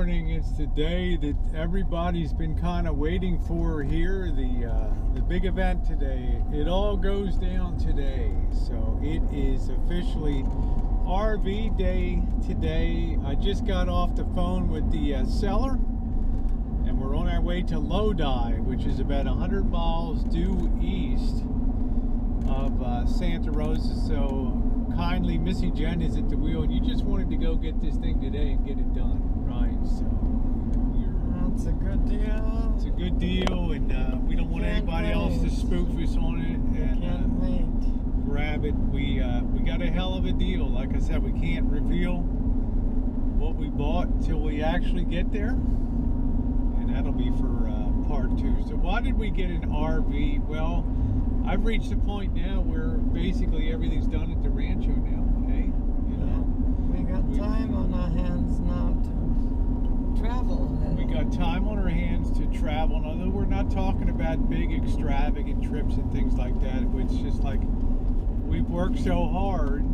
morning. It's the day that everybody's been kind of waiting for here, the big event today. It all goes down today. So it is officially RV day today. I just got off the phone with the seller, and we're on our way to Lodi, which is about 100 miles due east of Santa Rosa. So kindly, Missy Jen is at the wheel, and you just wanted to go get this thing today and get it done, right? So that's a good deal. It's a good deal, and we don't want anybody else to spoof us on it and grab it. We got a hell of a deal. Like I said, we can't reveal what we bought till we actually get there, and that'll be for part 2. So why did we get an RV? Well, I've reached a point now where basically everything's done at the Rancho now, hey? You know, we got time on our hands now to travel. We got time on our hands to travel, and although we're not talking about big extravagant trips and things like that, it's just like we've worked so hard.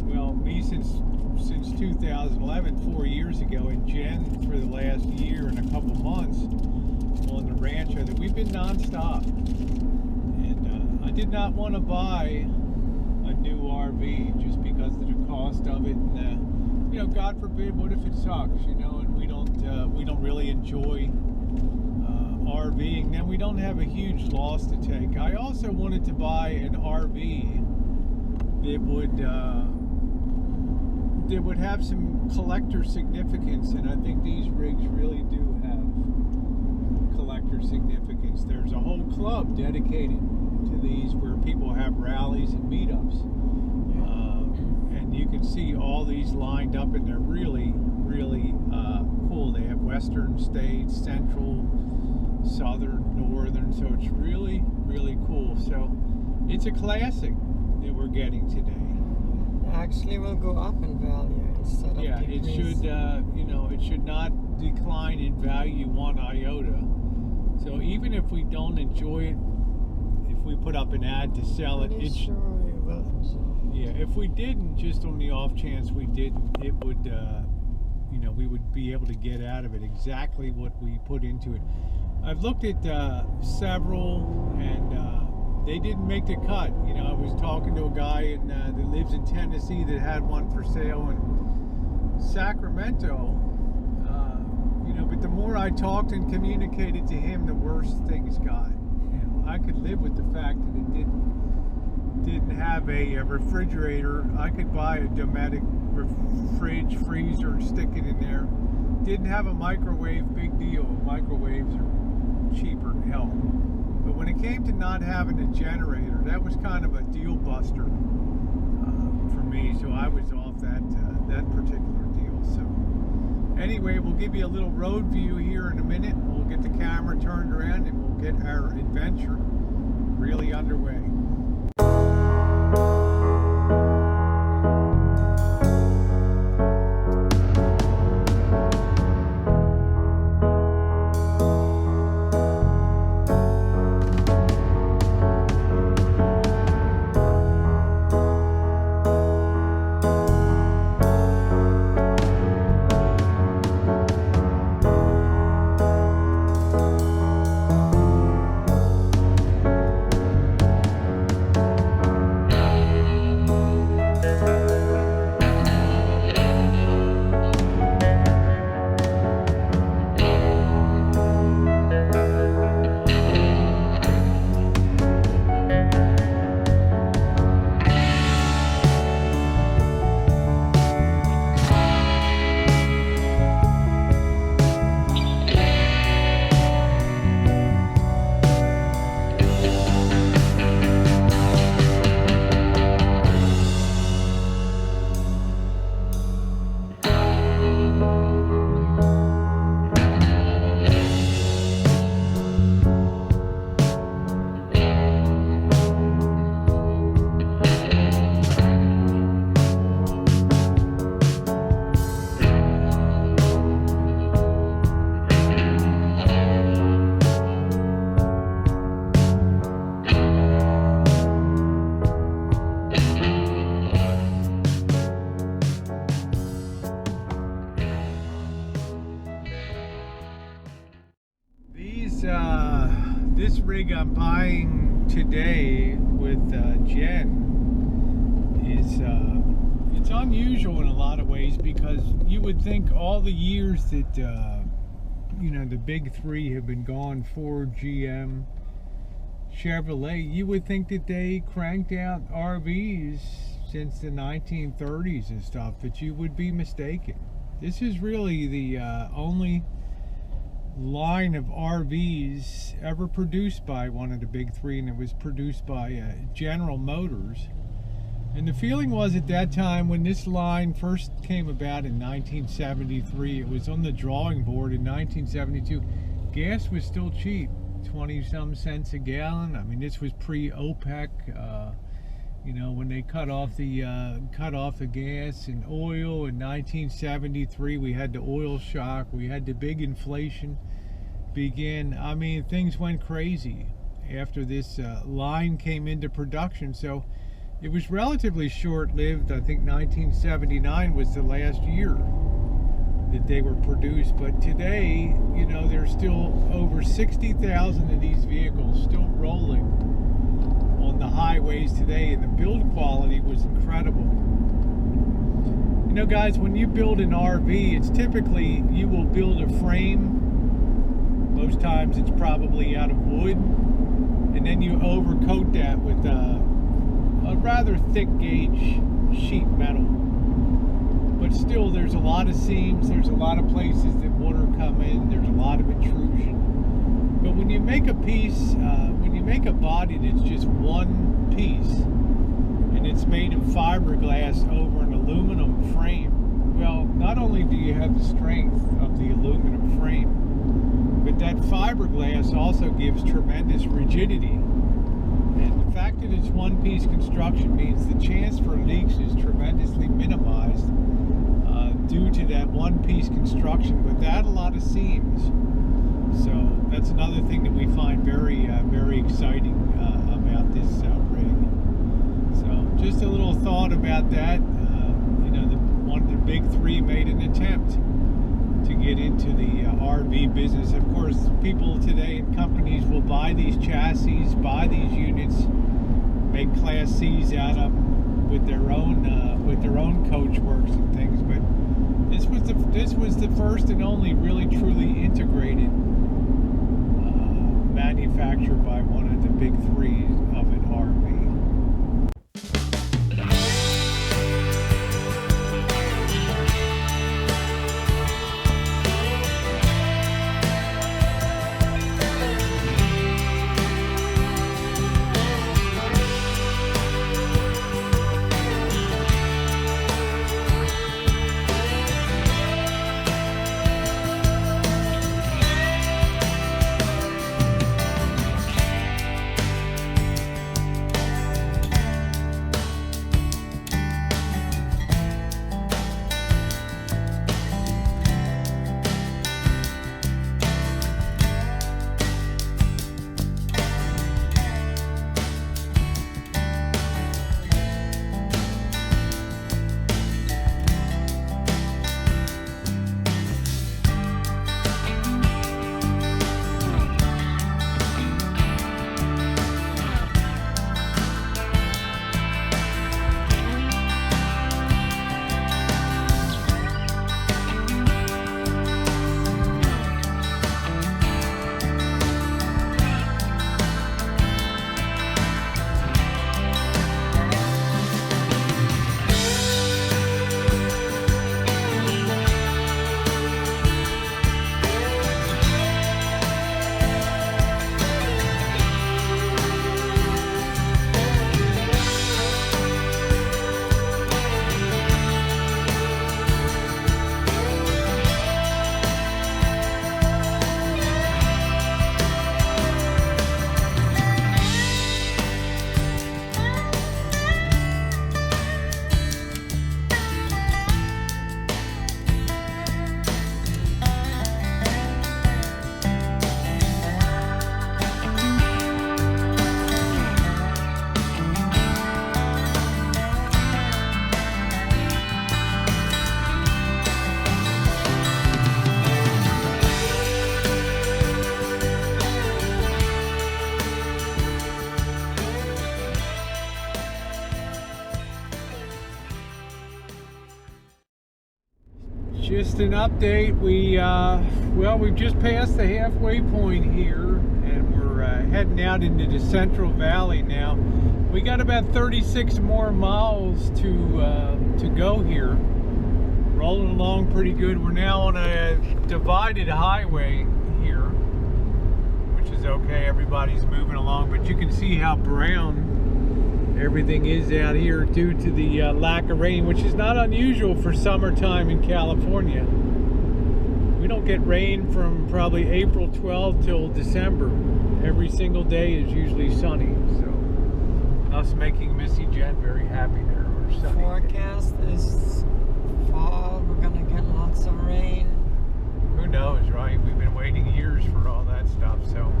Well, me since 2011, 4 years ago, and Jen for the last year and a couple months on the Rancho, that we've been nonstop. I did not want to buy a new RV just because of the cost of it, and you know, God forbid, what if it sucks, you know, and we don't really enjoy RVing, then we don't have a huge loss to take. I also wanted to buy an RV that would have some collector significance, and I think these rigs really do have collector significance. There's a whole club dedicated to these where people have rallies and meetups, and you can see all these lined up, and they're really cool. They have western states, central, southern, northern, so it's really cool. So it's a classic that we're getting today. Actually will go up in value instead of it should you know, it should not decline in value one iota. So even if we don't enjoy it, if we put up an ad to sell it, if we didn't, just on the off chance we didn't, it would you know, we would be able to get out of it exactly what we put into it. I've looked at several, and they didn't make the cut. You know, I was talking to a guy that lives in Tennessee that had one for sale in Sacramento. You know, but the more I talked and communicated to him, the worse things got. You know, I could live with the fact that it didn't have a refrigerator. I could buy a Dometic freezer and stick it in there. Didn't have a microwave, big deal. Microwaves are cheaper than hell. But when it came to not having a generator, that was kind of a deal buster for me. So I was off that particular deal. So anyway, we'll give you a little road view here in a minute. We'll get the camera turned around, and we'll get our adventure really underway. rig I'm buying today with Jen is it's unusual in a lot of ways, because you would think all the years that the big three have been gone, Ford, GM, Chevrolet, you would think that they cranked out RVs since the 1930s and stuff, but you would be mistaken. This is really the only line of RVs ever produced by one of the big three, and it was produced by General Motors. And the feeling was at that time, when this line first came about in 1973, it was on the drawing board in 1972. Gas was still cheap, 20-some cents a gallon. I mean, this was pre-OPEC. When they cut off the gas and oil in 1973, we had the oil shock. We had the big inflation begin. I mean, things went crazy after this line came into production. So it was relatively short-lived. I think 1979 was the last year that they were produced. But today, there's still over 60,000 of these vehicles still rolling on the highways today, and the build quality was incredible. Guys, when you build an RV, it's typically, you will build a frame. Most times it's probably out of wood, and then you overcoat that with a rather thick gauge sheet metal. But still, there's a lot of seams, there's a lot of places that water come in, there's a lot of intrusion. But when you make a piece, when you make a body that's just one piece, and it's made of fiberglass over an aluminum frame, well, not only do you have the strength of the aluminum frame, but that fiberglass also gives tremendous rigidity. And the fact that it's one-piece construction means the chance for leaks is tremendously minimized due to that one-piece construction without a lot of seams. So that's another thing that we find very, very exciting about this rig. So just a little thought about that. One of the big three made an attempt to get into the RV business. Of course, people today and companies will buy these chassis, buy these units, make Class C's out of them with their own coach works and things. But this was the first and only really truly integrated manufactured by one of the big three of an RV. Just an update. We've just passed the halfway point here, and we're heading out into the Central Valley now. We got about 36 more miles to go here. Rolling along pretty good. We're now on a divided highway here, which is okay. Everybody's moving along, but you can see how brown everything is out here due to the lack of rain, which is not unusual for summertime in California. We don't get rain from probably April 12th till December. Every single day is usually sunny, so us making Missy Jen very happy there. Or sunny. Forecast is fall. We're gonna get lots of rain. Who knows, right? We've been waiting years for all that stuff, so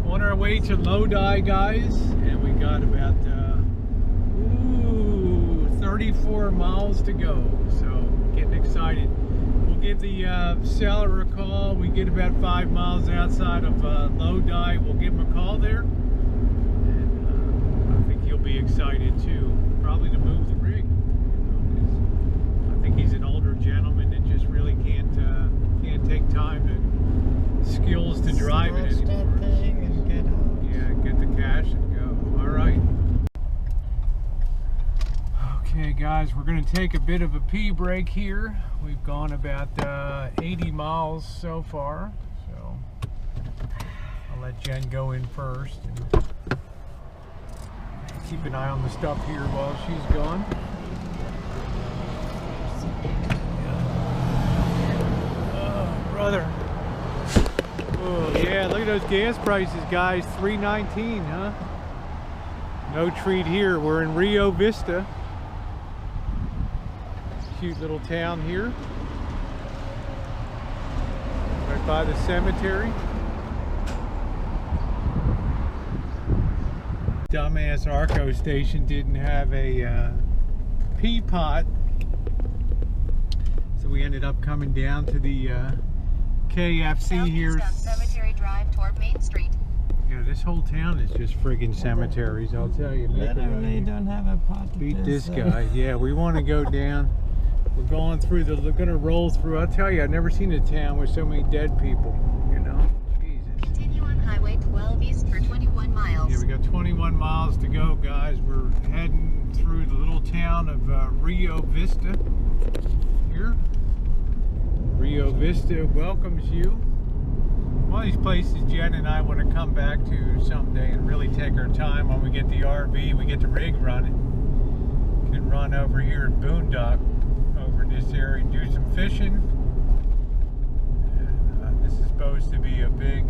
on our way to Lodi, guys, and we got about 34 miles to go, so getting excited. We'll give the seller a call. We get about 5 miles outside of Lodi. We'll give him a call there, and I think he'll be excited too, probably to move the rig. I think he's an older gentleman that just really can't take time to skills to drive it anymore. Get the cash and go. All right. Okay, guys, we're going to take a bit of a pee break here. We've gone about 80 miles so far, so I'll let Jen go in first and keep an eye on the stuff here while she's gone. Oh, brother. Oh, yeah, look at those gas prices, guys. $3.19, huh? No treat here. We're in Rio Vista. Cute little town here. Right by the cemetery. Dumbass Arco station didn't have a pea pot. So we ended up coming down to the KFC here. Cemetery Drive toward Main Street. Yeah, this whole town is just friggin' cemeteries, I'll tell you. Literally don't have a pot to beat this guy. Yeah, we want to go down. We're going through we're gonna roll through. I'll tell you, I've never seen a town with so many dead people, you know? Jesus. Continue on Highway 12 east for 21 miles. Yeah, we got 21 miles to go, guys. We're heading through the little town of Rio Vista here. Rio Vista welcomes you. One of these places Jen and I want to come back to someday and really take our time when we get the RV, we get the rig running. Can run over here at Boondock, over this area, and do some fishing. And, this is supposed to be a big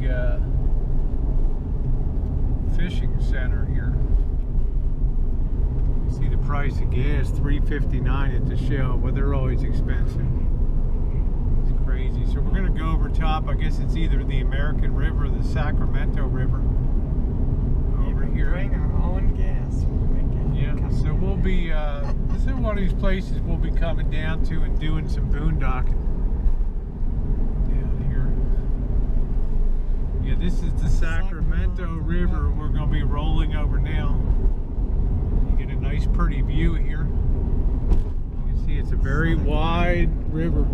fishing center here. You see the price of gas, $3.59 at the Shell. Well, they're always expensive. Crazy. So we're going to go over top. I guess it's either the American River or the Sacramento River over here. Bring our own gas. Yeah, so we'll be this is one of these places we'll be coming down to and doing some boondocking down here. Yeah, this is the Sacramento River we're going to be rolling over now. You get a nice pretty view here. You can see it's a very wide river.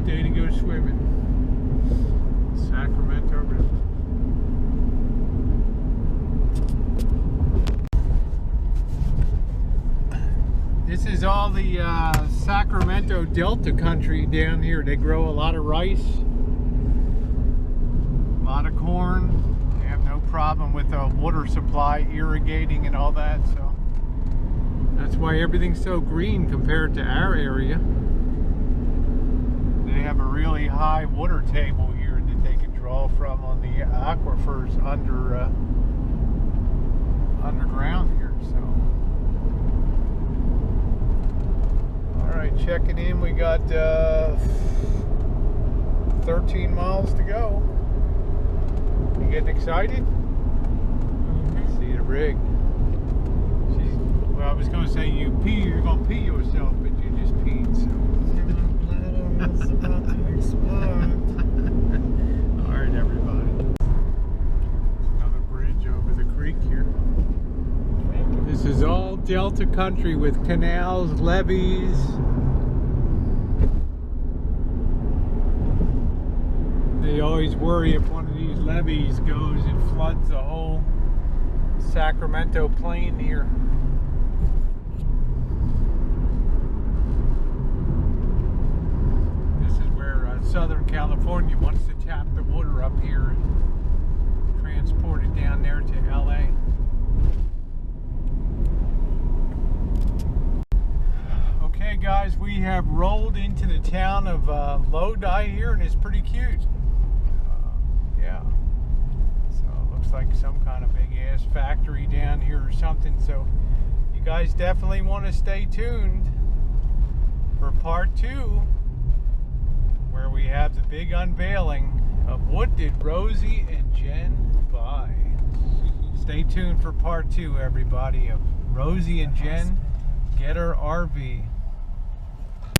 Day to go swimming. Sacramento River. This is all the Sacramento Delta country down here. They grow a lot of rice, a lot of corn. They have no problem with the water supply, irrigating and all that. So that's why everything's so green compared to our area. They have a really high water table here that they can draw from on the aquifers underground here. So, all right, checking in. We got 13 miles to go. You getting excited? See the rig. She's Well, I was going to say you're going to pee yourself, but you just peed, so. My bladder is about to explode. All right, everybody. Another bridge over the creek here. This is all Delta country with canals, levees. They always worry if one of these levees goes and floods the whole Sacramento plain here. This is where Southern California wants to tap the water up here and transport it down there to LA. Okay guys, we have rolled into the town of Lodi here, and it's pretty cute. Yeah, so it looks like some kind of big ass factory down here or something, so you guys definitely want to stay tuned for part 2, where we have the big unveiling of what did Rosie and Jen buy. Stay tuned for part 2, everybody, of Rosie and Jen get her RV.